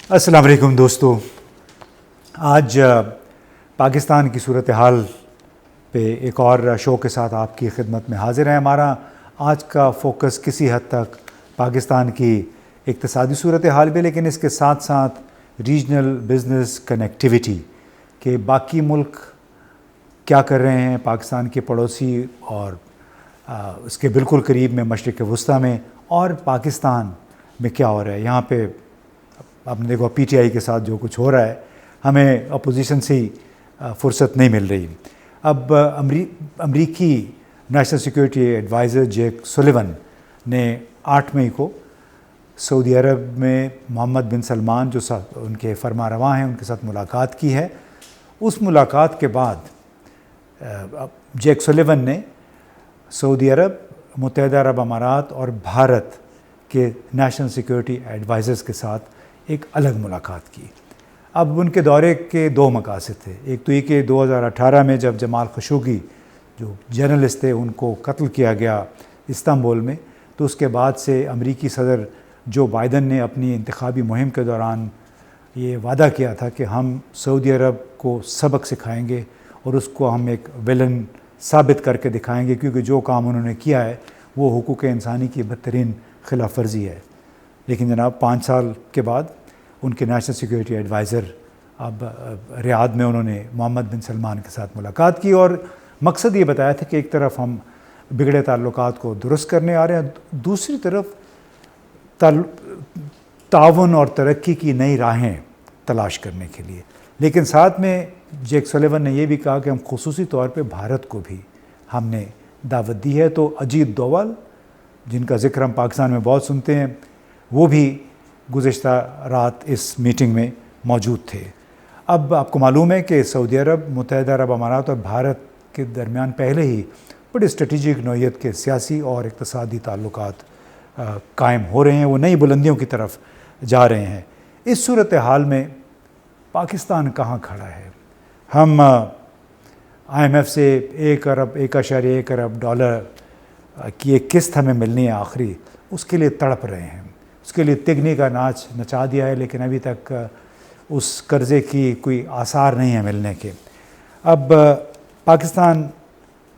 السلام علیکم دوستو، آج پاکستان کی صورتحال پہ ایک اور شو کے ساتھ آپ کی خدمت میں حاضر ہیں۔ ہمارا آج کا فوکس کسی حد تک پاکستان کی اقتصادی صورتحال پہ، لیکن اس کے ساتھ ساتھ ریجنل بزنس کنیکٹیویٹی کہ باقی ملک کیا کر رہے ہیں، پاکستان کے پڑوسی اور اس کے بالکل قریب میں مشرق وسطیٰ میں، اور پاکستان میں کیا ہو رہا ہے۔ یہاں پہ آپ نے دیکھو پی ٹی آئی کے ساتھ جو کچھ ہو رہا ہے، ہمیں اپوزیشن سے ہی فرصت نہیں مل رہی۔ اب امریکی نیشنل سیکورٹی ایڈوائزر جیک سولیون نے 8 مئی کو سعودی عرب میں محمد بن سلمان جو ان کے فرما رواں ہیں ان کے ساتھ ملاقات کی ہے۔ اس ملاقات کے بعد جیک سولیون نے سعودی عرب، متحدہ عرب امارات اور بھارت کے نیشنل سیکورٹی ایڈوائزرز کے ساتھ ایک الگ ملاقات کی۔ اب ان کے دورے کے 2 مقاصد تھے۔ ایک تو یہ کہ 2018 میں جب جمال خشوگی جو جرنلسٹ تھے ان کو قتل کیا گیا استنبول میں، تو اس کے بعد سے امریکی صدر جو بائیڈن نے اپنی انتخابی مہم کے دوران یہ وعدہ کیا تھا کہ ہم سعودی عرب کو سبق سکھائیں گے اور اس کو ہم ایک ویلن ثابت کر کے دکھائیں گے، کیونکہ جو کام انہوں نے کیا ہے وہ حقوق انسانی کی بدترین خلاف ورزی ہے۔ لیکن جناب 5 سال کے بعد ان کے نیشنل سیکورٹی ایڈوائزر اب ریاض میں انہوں نے محمد بن سلمان کے ساتھ ملاقات کی، اور مقصد یہ بتایا تھا کہ ایک طرف ہم بگڑے تعلقات کو درست کرنے آ رہے ہیں، دوسری طرف تعاون اور ترقی کی نئی راہیں تلاش کرنے کے لیے۔ لیکن ساتھ میں جیک سولیون نے یہ بھی کہا کہ ہم خصوصی طور پہ بھارت کو بھی ہم نے دعوت دی ہے۔ تو اجیت دوول جن کا ذکر ہم پاکستان میں بہت سنتے ہیں، وہ بھی گزشتہ رات اس میٹنگ میں موجود تھے۔ اب آپ کو معلوم ہے کہ سعودی عرب، متحدہ عرب امارات اور بھارت کے درمیان پہلے ہی بڑے اسٹریٹجک نوعیت کے سیاسی اور اقتصادی تعلقات قائم ہو رہے ہیں، وہ نئی بلندیوں کی طرف جا رہے ہیں۔ اس صورتحال میں پاکستان کہاں کھڑا ہے؟ ہم آئی ایم ایف سے 1.1 ارب ڈالر کی ایک قسط ہمیں ملنی ہے آخری، اس کے لیے تڑپ رہے ہیں، اس کے لیے تگنی کا ناچ نچا دیا ہے، لیکن ابھی تک اس قرضے کی کوئی آثار نہیں ہے ملنے کے۔ اب پاکستان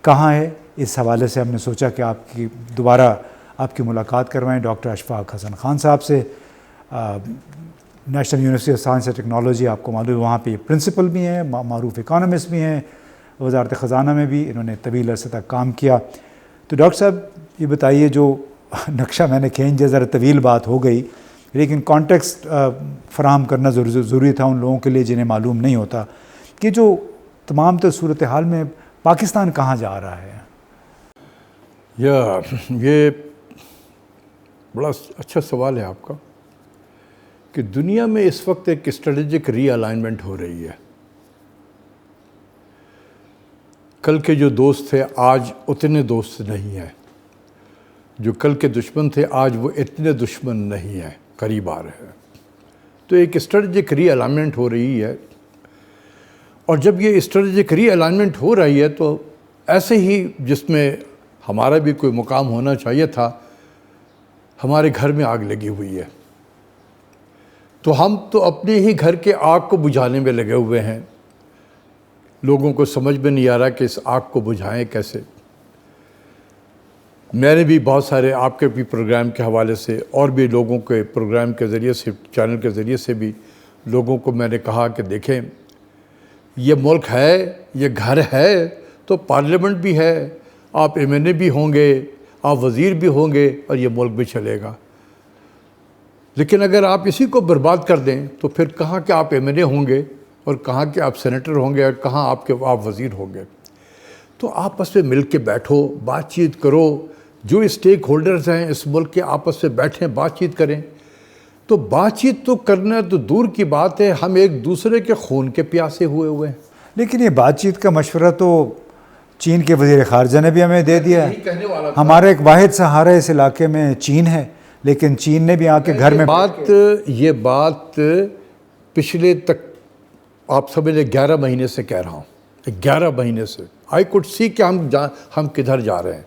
کہاں ہے، اس حوالے سے ہم نے سوچا کہ دوبارہ آپ کی ملاقات کروائیں ڈاکٹر اشفاق حسن خان صاحب سے۔ National university of science and technology آپ کو معلوم ہے وہاں پہ پرنسپل بھی ہیں، معروف اکانومسٹ بھی ہیں، وزارت خزانہ میں بھی انہوں نے طویل عرصے تک کام کیا۔ تو ڈاکٹر صاحب یہ بتائیے، جو نقشہ میں نے کھینچ دیا، ذرا طویل بات ہو گئی، لیکن کانٹیکسٹ فراہم کرنا ضروری تھا ان لوگوں کے لیے جنہیں معلوم نہیں ہوتا کہ جو تمام تر صورتحال میں پاکستان کہاں جا رہا ہے۔ یہ بڑا اچھا سوال ہے آپ کا کہ دنیا میں اس وقت ایک اسٹریٹجک ری الائنمنٹ ہو رہی ہے۔ کل کے جو دوست تھے آج اتنے دوست نہیں ہیں، جو کل کے دشمن تھے آج وہ اتنے دشمن نہیں ہیں، قریب آ رہے ہیں۔ تو ایک اسٹریٹجک ری الائنمنٹ ہو رہی ہے، اور جب یہ اسٹریٹجک ری الائنمنٹ ہو رہی ہے تو ایسے ہی جس میں ہمارا بھی کوئی مقام ہونا چاہیے تھا، ہمارے گھر میں آگ لگی ہوئی ہے، تو ہم تو اپنے ہی گھر کے آگ کو بجھانے میں لگے ہوئے ہیں۔ لوگوں کو سمجھ میں نہیں آ رہا کہ اس آگ کو بجھائیں کیسے۔ میں نے بھی بہت سارے آپ کے بھی پروگرام کے حوالے سے اور بھی لوگوں کے پروگرام کے ذریعے سے، چینل کے ذریعے سے بھی لوگوں کو میں نے کہا کہ دیکھیں، یہ ملک ہے، یہ گھر ہے تو پارلیمنٹ بھی ہے، آپ ایم این اے بھی ہوں گے، آپ وزیر بھی ہوں گے، اور یہ ملک بھی چلے گا۔ لیکن اگر آپ اسی کو برباد کر دیں تو پھر کہاں کہ آپ ایم این اے ہوں گے، اور کہاں کہ آپ سینیٹر ہوں گے، اور کہاں آپ وزیر ہوں گے۔ تو آپس میں مل کے بیٹھو، بات چیت کرو، جو اسٹیک ہولڈرز ہیں اس ملک کے آپس میں بیٹھیں، بات چیت کریں۔ تو بات چیت تو کرنا تو دور کی بات ہے، ہم ایک دوسرے کے خون کے پیاسے ہوئے ہیں۔ لیکن یہ بات چیت کا مشورہ تو چین کے وزیر خارجہ نے بھی ہمیں دے دیا ہے۔ ہمارا ایک واحد سہارا اس علاقے میں چین ہے، لیکن چین نے بھی آ کے گھر میں یہ بات پچھلے تک آپ سمجھ لیں 11 مہینے سے کہہ رہا ہوں، 11 مہینے سے آئی کوڈ سی کہ ہم کدھر جا رہے ہیں۔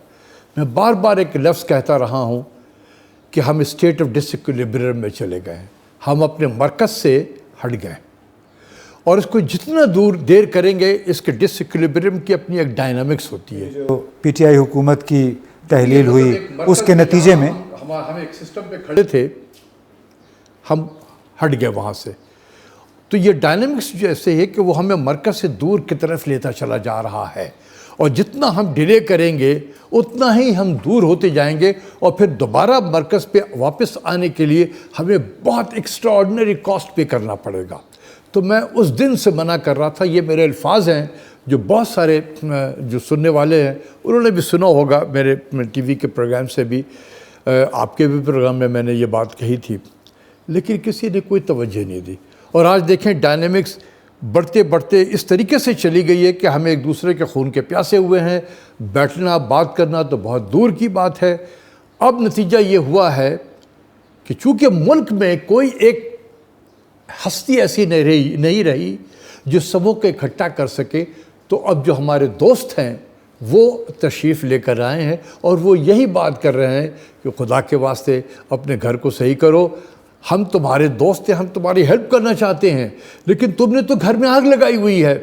میں بار بار ایک لفظ کہتا رہا ہوں کہ ہم اسٹیٹ آف ڈس ایکویلیبریم میں چلے گئے ہیں۔ ہم اپنے مرکز سے ہٹ گئے، اور اس کو جتنا دیر کریں گے اس کے ڈس ایکویلبریم کی اپنی ایک ڈائنامکس ہوتی ہے. جو پی ٹی آئی حکومت کی تحلیل ہوئی اس کے نتیجے میں ہم ایک سسٹم پہ کھڑے تھے، ہم ہٹ گئے وہاں سے. تو یہ ڈائنامکس جو ایسے ہے کہ وہ ہمیں مرکز سے دور کی طرف لیتا چلا جا رہا ہے، اور جتنا ہم ڈیلے کریں گے اتنا ہی ہم دور ہوتے جائیں گے، اور پھر دوبارہ مرکز پہ واپس آنے کے لیے ہمیں بہت ایکسٹرا آرڈنری کاسٹ پے کرنا پڑے گا. تو میں اس دن سے منع کر رہا تھا. یہ میرے الفاظ ہیں جو بہت سارے جو سننے والے ہیں انہوں نے بھی سنا ہوگا، میرے ٹی وی کے پروگرام سے بھی، آپ کے بھی پروگرام میں نے یہ بات کہی تھی، لیکن کسی نے کوئی توجہ نہیں دی. اور آج دیکھیں ڈائنامکس بڑھتے بڑھتے اس طریقے سے چلی گئی ہے کہ ہم ایک دوسرے کے خون کے پیاسے ہوئے ہیں. بیٹھنا بات کرنا تو بہت دور کی بات ہے. اب نتیجہ یہ ہوا ہے کہ چونکہ ملک میں کوئی ایک ہستی ایسی نہیں رہی جو سبوں کو اکٹھا کر سکے، تو اب جو ہمارے دوست ہیں وہ تشریف لے کر آئے ہیں، اور وہ یہی بات کر رہے ہیں کہ خدا کے واسطے اپنے گھر کو صحیح کرو، ہم تمہارے دوست ہیں، ہم تمہاری ہیلپ کرنا چاہتے ہیں، لیکن تم نے تو گھر میں آگ لگائی ہوئی ہے.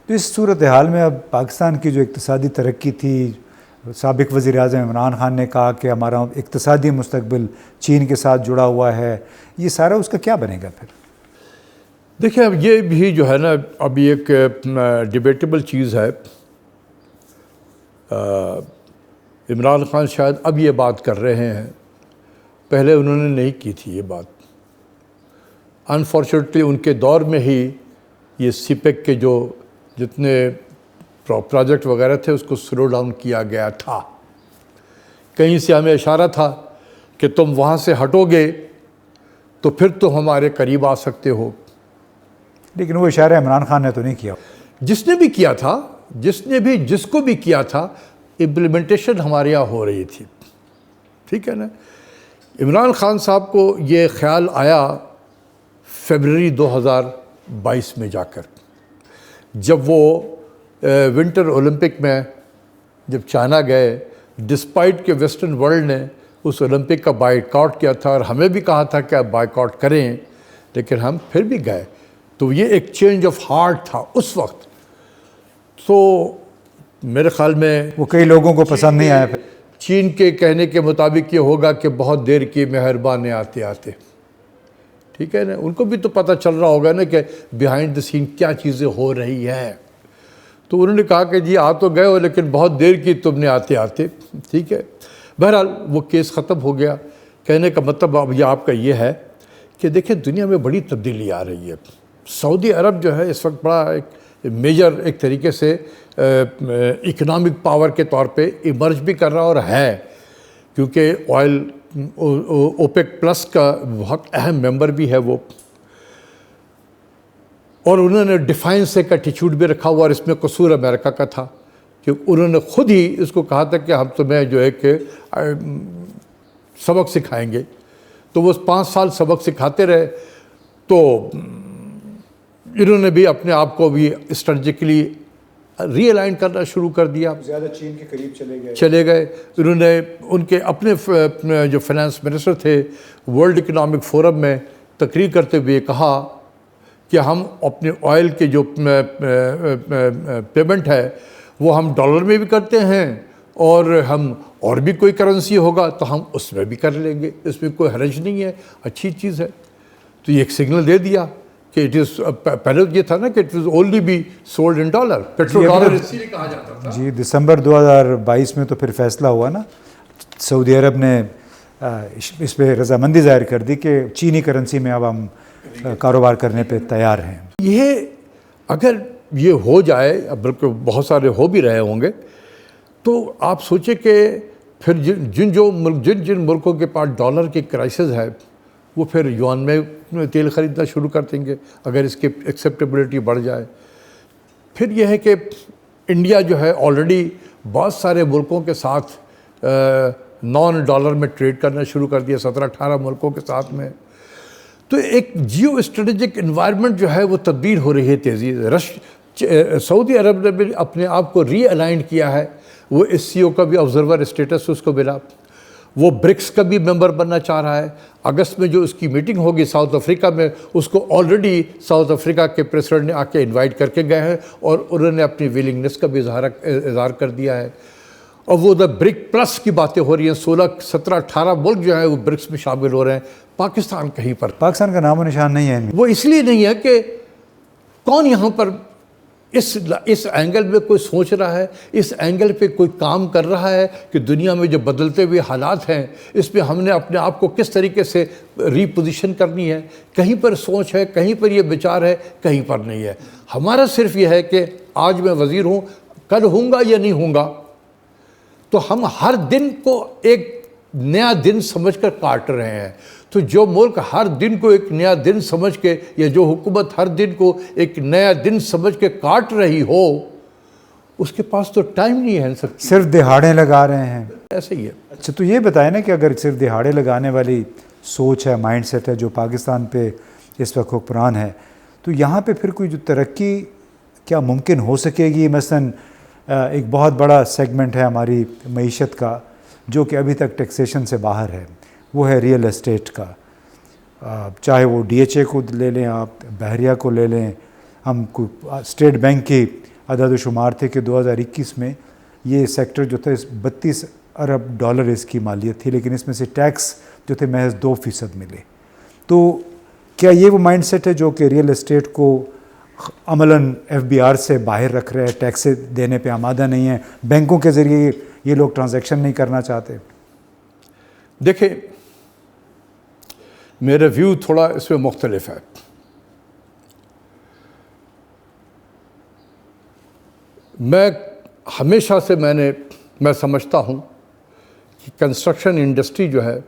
تو اس صورتحال میں اب پاکستان کی جو اقتصادی ترقی تھی، سابق وزیر اعظم عمران خان نے کہا کہ ہمارا اقتصادی مستقبل چین کے ساتھ جڑا ہوا ہے، یہ سارا اس کا کیا بنے گا پھر؟ دیکھیں اب یہ بھی جو ہے نا ابھی ایک ڈیبیٹیبل چیز ہے. عمران خان شاید اب یہ بات کر رہے ہیں، پہلے انہوں نے نہیں کی تھی یہ بات. انفارچونیٹلی ان کے دور میں ہی یہ سی پیک کے جو جتنے پروجیکٹ وغیرہ تھے اس کو سلو ڈاؤن کیا گیا تھا. کہیں سے ہمیں اشارہ تھا کہ تم وہاں سے ہٹو گے تو پھر تم ہمارے قریب آ سکتے ہو. لیکن وہ اشارہ عمران خان نے تو نہیں کیا. جس نے بھی کیا تھا، جس کو بھی کیا تھا، امپلیمنٹیشن ہمارے یہاں ہو رہی تھی. ٹھیک ہے نا. عمران خان صاحب کو یہ خیال آیا فیبرری 2022 میں جا کر، جب وہ ونٹر اولمپک میں جب چائنا گئے، ڈسپائٹ کہ ویسٹرن ورلڈ نے اس اولمپک کا بائیکاٹ کیا تھا اور ہمیں بھی کہا تھا کہ آپ بائیکاٹ کریں، لیکن ہم پھر بھی گئے. تو یہ ایک چینج آف ہارٹ تھا اس وقت. تو میرے خیال میں وہ کئی لوگوں کو پسند نہیں آیا. چین کے کہنے کے مطابق یہ ہوگا کہ بہت دیر کی مہربان آتے آتے. ٹھیک ہے نا. ان کو بھی تو پتہ چل رہا ہوگا نا کہ بیہائنڈ دا سین کیا چیزیں ہو رہی ہیں. تو انہوں نے کہا کہ جی آ تو گئے ہو لیکن بہت دیر کی تم نے آتے آتے. ٹھیک ہے. بہرحال وہ کیس ختم ہو گیا. کہنے کا مطلب اب یہ آپ کا یہ ہے کہ دیکھیں دنیا میں بڑی تبدیلی آ رہی ہے. سعودی عرب جو ہے اس وقت بڑا ایک میجر ایک طریقے سے اکنامک پاور کے طور پہ ایمرج بھی کر رہا اور ہے، کیونکہ آئل اوپیک پلس کا بہت اہم ممبر بھی ہے وہ. اور انہوں نے ڈیفائنس ایک ایٹیچیوڈ بھی رکھا ہوا، اور اس میں قصور امریکہ کا تھا کہ انہوں نے خود ہی اس کو کہا تھا کہ ہم تمہیں جو ہے کہ سبق سکھائیں گے. تو وہ 5 سال سبق سکھاتے رہے. تو انہوں نے بھی اپنے آپ کو بھی اسٹریٹجکلی ری الائن کرنا شروع کر دیا. زیادہ چین کے قریب چلے گئے. انہوں نے ان کے اپنے جو فائنانس منسٹر تھے ورلڈ اکنامک فورم میں تقریر کرتے ہوئے کہا کہ ہم اپنے آئل کے جو پیمنٹ ہے وہ ہم ڈالر میں بھی کرتے ہیں، اور ہم اور بھی کوئی کرنسی ہوگا تو ہم اس میں بھی کر لیں گے، اس میں کوئی حرج نہیں ہے، اچھی چیز ہے. تو یہ ایک سگنل دے دیا کہ اٹ از، پہلے یہ تھا نا کہ it is only be sold in dollar, petro dollar اسی لیے کہا جاتا تھا. جی دسمبر 2022 میں تو پھر فیصلہ ہوا نا، سعودی عرب نے اس پہ رضامندی ظاہر کر دی کہ چینی کرنسی میں اب ہم کاروبار کرنے پہ تیار ہیں. یہ اگر یہ ہو جائے، بلکہ بہت سارے ہو بھی رہے ہوں گے، تو آپ سوچیں کہ پھر جن ملکوں کے پاس ڈالر کی کرائسس ہے وہ پھر یوان میں تیل خریدنا شروع کر دیں گے اگر اس کی ایکسیپٹیبلٹی بڑھ جائے. پھر یہ ہے کہ انڈیا جو ہے آلریڈی بہت سارے ملکوں کے ساتھ نان ڈالر میں ٹریڈ کرنا شروع کر دیا، 17-18 ملکوں کے ساتھ میں. تو ایک جیو اسٹریٹجک انوائرمنٹ جو ہے وہ تبدیل ہو رہی ہے تیزی سے. سعودی عرب نے بھی اپنے آپ کو ری الائنڈ کیا ہے، وہ ایس سی او کا بھی آبزرور اسٹیٹس اس کو ملا. وہ برکس کا بھی ممبر بننا چاہ رہا ہے. اگست میں جو اس کی میٹنگ ہوگی ساؤتھ افریقہ میں, اس کو آلریڈی ساؤتھ افریقہ کے پریزیڈنٹ نے آ کے انوائٹ کر کے گئے ہیں اور انہوں نے اپنی ویلنگنیس کا بھی اظہار کر دیا ہے. اور وہ برک پلس کی باتیں ہو رہی ہیں, 16 17 18 ملک جو ہیں وہ برکس میں شامل ہو رہے ہیں. پاکستان کہیں پر, پاکستان کا نام و نشان نہیں ہے. وہ اس لیے نہیں ہے کہ کون یہاں پر اس اینگل میں کوئی سوچ رہا ہے, اس اینگل پہ کوئی کام کر رہا ہے کہ دنیا میں جو بدلتے ہوئے حالات ہیں اس پہ ہم نے اپنے آپ کو کس طریقے سے ری پوزیشن کرنی ہے. کہیں پر سوچ ہے, کہیں پر یہ بچار ہے, کہیں پر نہیں ہے. ہمارا صرف یہ ہے کہ آج میں وزیر ہوں, کل ہوں گا یا نہیں ہوں گا, تو ہم ہر دن کو ایک نیا دن سمجھ کر کاٹ رہے ہیں. تو جو ملک ہر دن کو ایک نیا دن سمجھ کے, یا جو حکومت ہر دن کو ایک نیا دن سمجھ کے کاٹ رہی ہو, اس کے پاس تو ٹائم نہیں ہے. صرف دہاڑے لگا رہے ہیں, ایسے ہی ہے. اچھا, تو یہ بتائیں نا کہ اگر صرف دہاڑے لگانے والی سوچ ہے, مائنڈ سیٹ ہے جو پاکستان پہ اس وقت حکمران ہے, تو یہاں پہ پھر کوئی جو ترقی کیا ممکن ہو سکے گی؟ مثلاً ایک بہت بڑا سیگمنٹ ہے ہماری معیشت کا جو کہ ابھی تک ٹیکسیشن سے باہر ہے, وہ ہے ریئل اسٹیٹ کا. چاہے وہ ڈی ایچ اے کو لے لیں, آپ بحریہ کو لے لیں. ہم اسٹیٹ بینک کی عدد و شمار تھے کہ 2021 میں یہ سیکٹر جو تھا 32 ارب ڈالر اس کی مالیت تھی, لیکن اس میں سے ٹیکس جو تھے محض 2% ملے. تو کیا یہ وہ مائنڈ سیٹ ہے جو کہ ریئل اسٹیٹ کو عملاً ایف بی آر سے باہر رکھ رہے ہیں, ٹیکس دینے پہ آمادہ نہیں ہے, بینکوں کے ذریعے یہ لوگ ٹرانزیکشن نہیں کرنا چاہتے؟ دیکھیں, میرا ویو تھوڑا اس میں مختلف ہے. میں ہمیشہ سے میں سمجھتا ہوں کہ کنسٹرکشن انڈسٹری جو ہے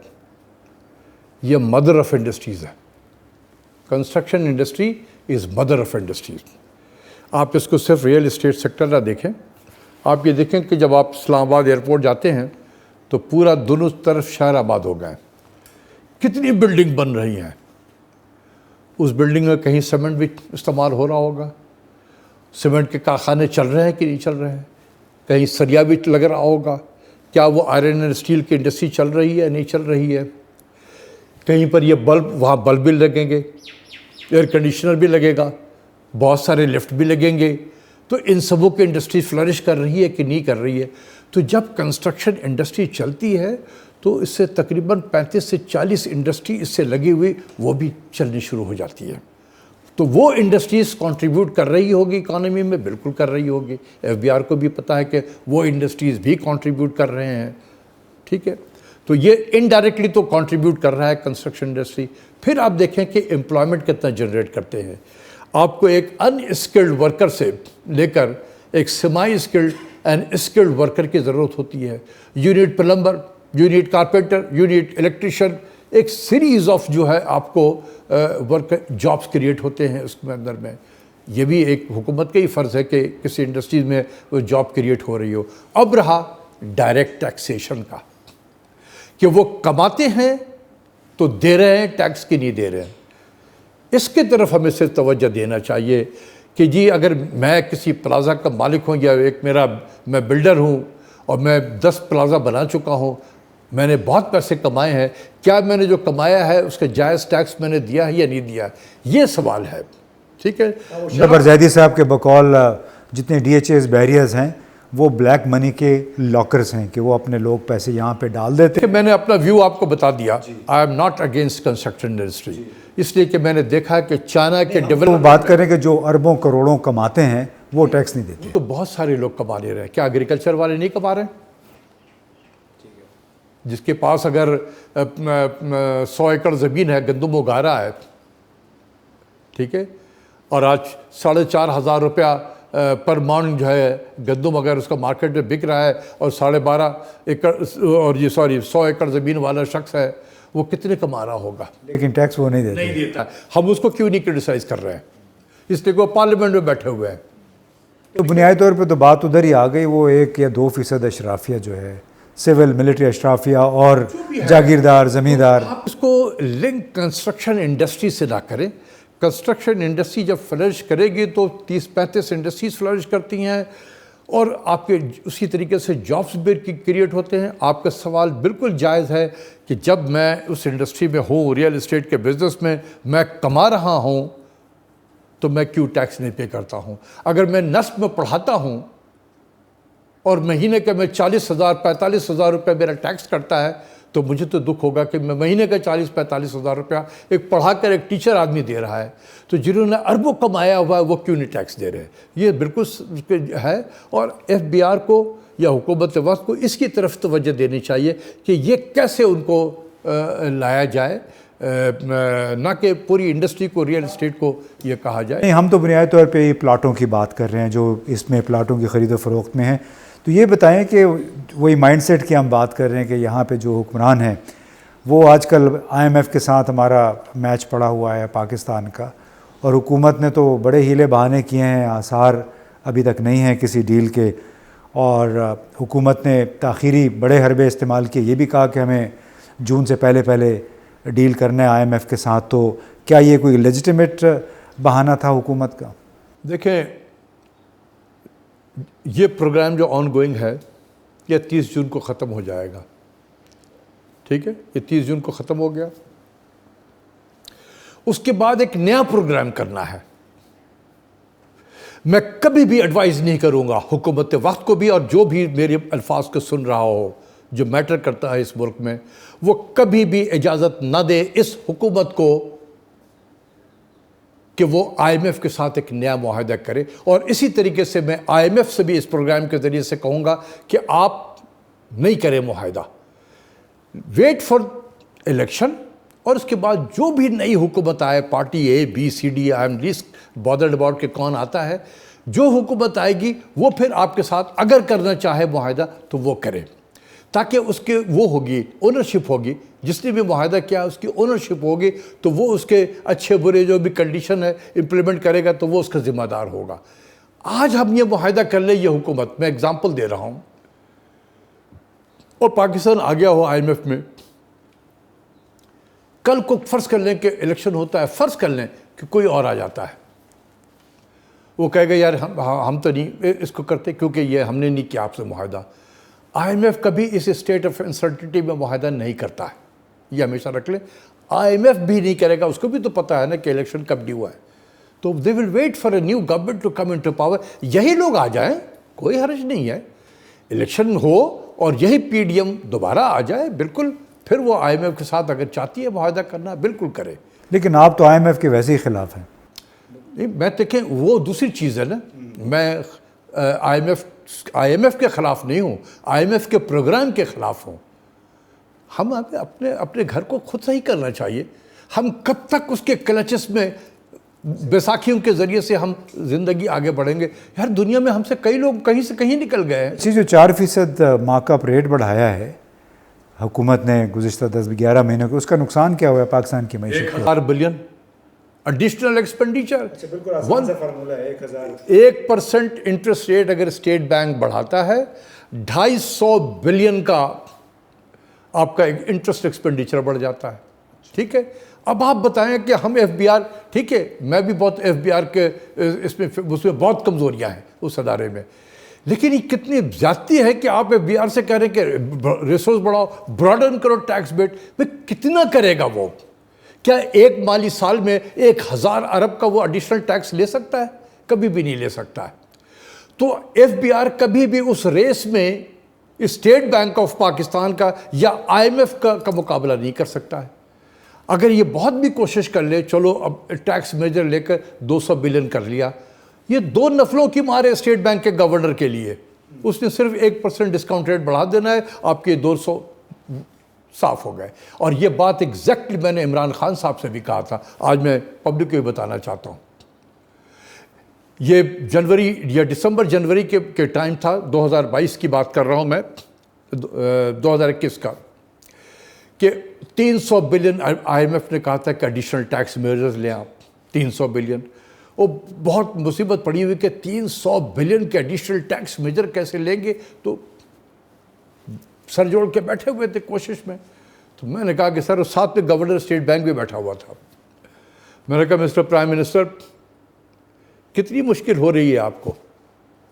یہ مدر آف انڈسٹریز ہے. Construction industry is mother of industries. آپ اس کو صرف ریئل اسٹیٹ سیکٹر نہ دیکھیں, آپ یہ دیکھیں کہ جب آپ اسلام آباد ایئرپورٹ جاتے ہیں تو پورا دونوں طرف شہر آباد ہو گئے. کتنی بلڈنگ بن رہی ہیں. اس بلڈنگ میں کہیں سیمنٹ بھی استعمال ہو رہا ہوگا, سیمنٹ کے کارخانے چل رہے ہیں کہ نہیں چل رہے ہیں, کہیں سریا بھی لگ رہا ہوگا, کیا وہ آئرن اینڈ اسٹیل کی انڈسٹری چل رہی ہے نہیں چل رہی ہے, کہیں پر یہ وہاں بلب بھی لگیں گے, ایئر کنڈیشنر بھی لگے گا, بہت سارے لفٹ بھی لگیں گے. تو ان سبوں کی انڈسٹری فلرش کر رہی ہے کہ نہیں کر رہی ہے. تو جب کنسٹرکشن انڈسٹری چلتی ہے تو اس سے تقریباً 35 سے 40 انڈسٹری اس سے لگی ہوئی وہ بھی چلنی شروع ہو جاتی ہے. تو وہ انڈسٹریز کنٹریبیوٹ کر رہی ہوگی اکانومی میں, بالکل کر رہی ہوگی. ایف بی آر کو بھی پتہ ہے کہ وہ انڈسٹریز بھی کنٹریبیوٹ کر رہے ہیں. ٹھیک ہے, تو یہ انڈائریکٹلی تو کنٹریبیوٹ کر رہا ہے کنسٹرکشن انڈسٹری. پھر آپ دیکھیں کہ امپلائمنٹ کتنا جنریٹ کرتے ہیں. آپ کو ایک ان اسکلڈ ورکر سے لے کر ایک سیمائی اسکلڈ اینڈ اسکلڈ ورکر کی ضرورت ہوتی ہے. Unit plumber, unit carpenter, unit electrician, ایک سیریز آف جو ہے آپ کو ورک جابس کریٹ ہوتے ہیں اس کے اندر میں. یہ بھی ایک حکومت کا ہی فرض ہے کہ کسی انڈسٹریز میں وہ جاب کریٹ ہو رہی ہو. اب رہا ڈائریکٹ ٹیکسیشن کا, کہ وہ کماتے ہیں تو دے رہے ہیں ٹیکس کی نہیں دے رہے ہیں. اس کی طرف ہمیں صرف توجہ دینا چاہیے کہ جی اگر میں کسی پلازا کا مالک ہوں یا میں بلڈر ہوں اور میں 10 پلازا بنا چکا ہوں, میں نے بہت پیسے کمائے ہیں, کیا میں نے جو کمایا ہے اس کا جائز ٹیکس میں نے دیا ہے یا نہیں دیا؟ یہ سوال ہے. ٹھیک ہے, جبر زیدی صاحب کے بقول جتنے ڈی ایچ ایز بیریئرز ہیں وہ بلیک منی کے لاکرز ہیں کہ وہ اپنے لوگ پیسے یہاں پہ ڈال دیتے ہیں. میں نے اپنا ویو آپ کو بتا دیا. I am not against construction industry, اس لیے کہ میں نے دیکھا کہ چائنا کے وہ بات کریں کہ جو اربوں کروڑوں کماتے ہیں وہ ٹیکس نہیں دیتے. تو بہت سارے لوگ کما لے رہے ہیں. کیا ایگریکلچر والے نہیں کما رہے ہیں؟ جس کے پاس اگر 100 ایکڑ زمین ہے, گندم اگا رہا ہے, ٹھیک ہے, اور آج 4,500 روپیہ پر مان جو ہے گندم اگر اس کا مارکیٹ میں بک رہا ہے اور 12.5 ایکڑ اور یہ 100 ایکڑ زمین والا شخص ہے, وہ کتنے کما رہا ہوگا؟ لیکن ٹیکس وہ نہیں دیتا. ہم اس کو کیوں نہیں کرٹیسائز کر رہے ہیں؟ اس لیے کہ وہ پارلیمنٹ میں بیٹھے ہوئے ہیں. تو بنیادی طور پہ تو بات ادھر ہی آ گئی, وہ 1 یا 2% اشرافیہ جو ہے, سول ملٹری اشرافیہ اور جاگیردار زمیندار. آپ اس کو لنک کنسٹرکشن انڈسٹری سے نہ کریں. کنسٹرکشن انڈسٹری جب فلرش کرے گی تو 30-35 انڈسٹریز فلرش کرتی ہیں. اور آپ کے اسی طریقے سے جابس بھی کریٹ ہوتے ہیں. آپ کا سوال بالکل جائز ہے کہ جب میں اس انڈسٹری میں ہوں, ریئل اسٹیٹ کے بزنس میں کما رہا ہوں, تو میں کیوں ٹیکس نہیں پے کرتا ہوں. اگر میں نصب میں پڑھاتا ہوں اور مہینے کا میں 40,000 45,000 روپے میرا ٹیکس کرتا ہے, تو مجھے تو دکھ ہوگا کہ میں مہینے کا 40-45,000 روپیہ ایک پڑھا کر ایک ٹیچر آدمی دے رہا ہے, تو جنہوں نے اربوں کمایا ہوا ہے وہ کیوں نہیں ٹیکس دے رہے. یہ بالکل ہے. اور ایف بی آر کو یا حکومت وقت کو اس کی طرف توجہ دینی چاہیے کہ یہ کیسے ان کو لایا جائے, نہ کہ پوری انڈسٹری کو, ریئل اسٹیٹ کو یہ کہا جائے. نہیں, ہم تو بنیادی طور پہ یہ پلاٹوں کی بات کر رہے ہیں جو اس میں پلاٹوں کی خرید و فروخت میں ہیں. تو یہ بتائیں کہ وہی مائنڈ سیٹ کی ہم بات کر رہے ہیں کہ یہاں پہ جو حکمران ہیں وہ آج کل آئی ایم ایف کے ساتھ ہمارا میچ پڑا ہوا ہے پاکستان کا, اور حکومت نے تو بڑے ہیلے بہانے کیے ہیں, آثار ابھی تک نہیں ہیں کسی ڈیل کے, اور حکومت نے تاخیری بڑے حربے استعمال کیے. یہ بھی کہا کہ ہمیں جون سے پہلے ڈیل کرنا ہے آئی ایم ایف کے ساتھ. تو کیا یہ کوئی لیجیٹمیٹ بہانہ تھا حکومت کا؟ دیکھیں, یہ پروگرام جو آن گوئنگ ہے یہ 30 جون کو ختم ہو جائے گا. ٹھیک ہے, یہ 30 جون کو ختم ہو گیا. اس کے بعد ایک نیا پروگرام کرنا ہے. میں کبھی بھی ایڈوائز نہیں کروں گا حکومت وقت کو بھی, اور جو بھی میرے الفاظ کو سن رہا ہو جو میٹر کرتا ہے اس ملک میں, وہ کبھی بھی اجازت نہ دے اس حکومت کو کہ وہ آئی ایم ایف کے ساتھ ایک نیا معاہدہ کرے. اور اسی طریقے سے میں آئی ایم ایف سے بھی اس پروگرام کے ذریعے سے کہوں گا کہ آپ نہیں کریں معاہدہ, ویٹ فار الیکشن, اور اس کے بعد جو بھی نئی حکومت آئے, party A B C D, I am least bothered about کہ کون آتا ہے, جو حکومت آئے گی وہ پھر آپ کے ساتھ اگر کرنا چاہے معاہدہ تو وہ کرے, تاکہ اس کے وہ ہوگی اونرشپ ہوگی. جس نے بھی معاہدہ کیا اس کی اونرشپ ہوگی, تو وہ اس کے اچھے برے جو بھی کنڈیشن ہے امپلیمنٹ کرے گا تو وہ اس کا ذمہ دار ہوگا. آج ہم یہ معاہدہ کر لیں, یہ حکومت, میں اگزامپل دے رہا ہوں, اور پاکستان آ گیا ہو آئی ایم ایف میں, کل کو فرض کر لیں کہ الیکشن ہوتا ہے, فرض کر لیں کہ کوئی اور آ جاتا ہے, وہ کہے گا یار ہم تو نہیں اس کو کرتے کیونکہ یہ ہم نے نہیں کیا آپ سے معاہدہ. آئی ایم ایف کبھی اس اسٹیٹ آف انسرٹنٹی میں معاہدہ نہیں کرتا ہے, یہ ہمیشہ رکھ لیں. آئی ایم ایف بھی نہیں کرے گا, اس کو بھی تو پتہ ہے نا کہ الیکشن کب ڈیو ہے. تو they will wait for a new government to come into power. یہی لوگ آ جائیں, کوئی حرج نہیں ہے, الیکشن ہو اور یہی پی ڈی ایم دوبارہ آ جائے, بالکل, پھر وہ آئی ایم ایف کے ساتھ اگر چاہتی ہے معاہدہ کرنا بالکل کرے. لیکن آپ تو آئی ایم ایف کے ویسے ہی خلاف ہیں. میں دیکھیں وہ دوسری چیز ہے نا, میں آئی ایم ایف کے خلاف نہیں ہوں, آئی ایم ایف کے پروگرام کے خلاف ہوں. ہم اپنے گھر کو خود صحیح کرنا چاہیے. ہم کب تک اس کے کلچس میں بیساکھیوں کے ذریعے سے ہم زندگی آگے بڑھیں گے؟ یار دنیا میں ہم سے کئی لوگ کہیں سے کہیں نکل گئے ہیں. اسی جو 4% مارک اپ ریٹ بڑھایا ہے حکومت نے گزشتہ 10-11 مہینوں کے, اس کا نقصان کیا ہوا ہے پاکستان کی معیشت کو؟ 1000 بلین ایڈیشنل ایکسپینڈیچر. بالکل آسان سا فارمولہ ہے, 1% انٹرسٹ ریٹ اگر اسٹیٹ بینک بڑھاتا ہے, 250 بلین کا آپ کا انٹرسٹ ایکسپینڈیچر بڑھ جاتا ہے. ٹھیک ہے, اب آپ بتائیں کہ ہم ایف بی آر, ٹھیک ہے میں بھی بہت ایف بی آر کے اس میں بہت کمزوریاں ہیں اس ادارے میں, لیکن یہ کتنی زیادتی ہے کہ آپ ایف بی آر سے کہہ رہے ہیں کہ ریسورس بڑھاؤ, براڈن کرو ٹیکس بیٹ. کتنا کرے گا وہ؟ کیا ایک مالی سال میں 1000 ارب کا وہ ایڈیشنل ٹیکس لے سکتا ہے؟ کبھی بھی نہیں لے سکتا ہے. تو ایف بی آر کبھی بھی اس ریس میں اسٹیٹ بینک آف پاکستان کا یا آئی ایم ایف کا مقابلہ نہیں کر سکتا ہے. اگر یہ بہت بھی کوشش کر لے, چلو اب ٹیکس میجر لے کر 200 بلین کر لیا, یہ 2 نفلوں کی مار ہے اسٹیٹ بینک کے گورنر کے لیے. اس نے صرف 1% ڈسکاؤنٹ ریٹ بڑھا دینا ہے, آپ کے 200 صاف ہو گئے. اور یہ بات ایگزیکٹلی میں نے عمران خان صاحب سے بھی کہا تھا, آج میں پبلک کو بھی بتانا چاہتا ہوں. یہ جنوری یا دسمبر جنوری کے ٹائم تھا, 2022 کی بات کر رہا ہوں میں, 2021 کا, کہ 300 بلین آئی ایم ایف نے کہا تھا کہ ایڈیشنل ٹیکس میجرز لیں آپ, 300 بلین. وہ بہت مصیبت پڑی ہوئی کہ 300 بلین کے ایڈیشنل ٹیکس میجر کیسے لیں گے, تو سر جوڑ کے بیٹھے ہوئے تھے کوشش میں. تو میں نے کہا کہ سر, ساتھ میں گورنر اسٹیٹ بینک بھی بیٹھا ہوا تھا. میں نے کہا مسٹر پرائم منسٹر, کتنی مشکل ہو رہی ہے آپ کو,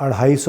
250